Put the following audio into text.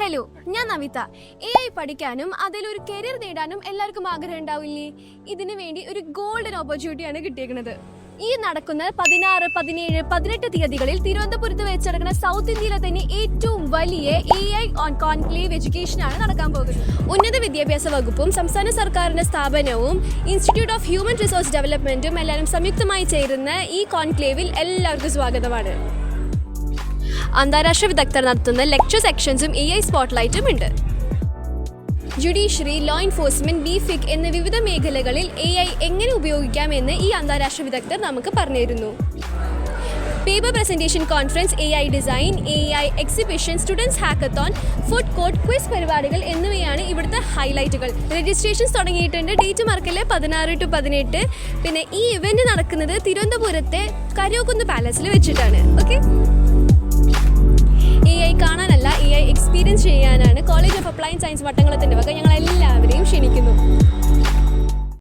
Hello, ഞാൻ Navitha. AI പഠിക്കാനും അതിലൊരു കരിയർ നേടാനും എല്ലാവർക്കും ആഗ്രഹം ഉണ്ടാവില്ലേ? ഇതിനു വേണ്ടി ഒരു ഗോൾഡൻ ഓപ്പർച്യൂണിറ്റിയാണ് കിട്ടിയിരിക്കുന്നത്. ഈ നടക്കുന്ന 16, 17, 18 തീയതികളിൽ തിരുവനന്തപുരത്ത് വെച്ച് നടക്കുന്ന സൗത്ത് ഇന്ത്യയിലെ തന്നെ ഏറ്റവും വലിയ AI ഓൺ കോൺക്ലേവ് എഡ്യൂക്കേഷനാണ് നടക്കാൻ പോകുന്നത്. ഉന്നത വിദ്യാഭ്യാസ വകുപ്പും സംസ്ഥാന സർക്കാരിന്റെ സ്ഥാപനവും ഇൻസ്റ്റിറ്റ്യൂട്ട് ഓഫ് ഹ്യൂമൻ റിസോഴ്സ് ഡെവലപ്മെന്റും എല്ലാവരും സംയുക്തമായി ചേരുന്ന ഈ കോൺക്ലേവിൽ എല്ലാവർക്കും സ്വാഗതമാണ്. അന്താരാഷ്ട്ര വിദഗ്ധർ നടത്തുന്ന ലെക്ചർ സെക്ഷൻസും AI സ്പോട്ട്ലൈറ്റും ഉണ്ട്. ജുഡീഷ്യറി, ലോ എൻഫോഴ്സ്മെന്റ്, BFIC എന്ന വിവിധ മേഖലകളിൽ AI എങ്ങനെ ഉപയോഗിക്കാമെന്ന് ഈ അന്താരാഷ്ട്ര വിദഗ്ധർ നമുക്ക് പറഞ്ഞിരുന്നു. Paper presentation conference, AI design, AI exhibition, students hackathon, food court, quiz പരിപാടികൾ എന്നിവയാണ് ഇവിടുത്തെ ഹൈലൈറ്റുകൾ. രജിസ്ട്രേഷൻസ് തുടങ്ങിയിട്ടുണ്ട്. ഡേറ്റ് മറക്കല്ലേ, 16 to 18. പിന്നെ ഈ ഇവന്റ് നടക്കുന്നത് തിരുവനന്തപുരത്തെ കരോകുന്ന് പാലസിൽ വെച്ചിട്ടാണ്. ഓക്കെ, AI കാണാനല്ല, AI എക്സ്പീരിയൻസ് ചെയ്യാനാണ് കോളേജ് ഓഫ് അപ്ലൈൻഡ് സയൻസ് വട്ടംകുളത്തിൻ്റെ വക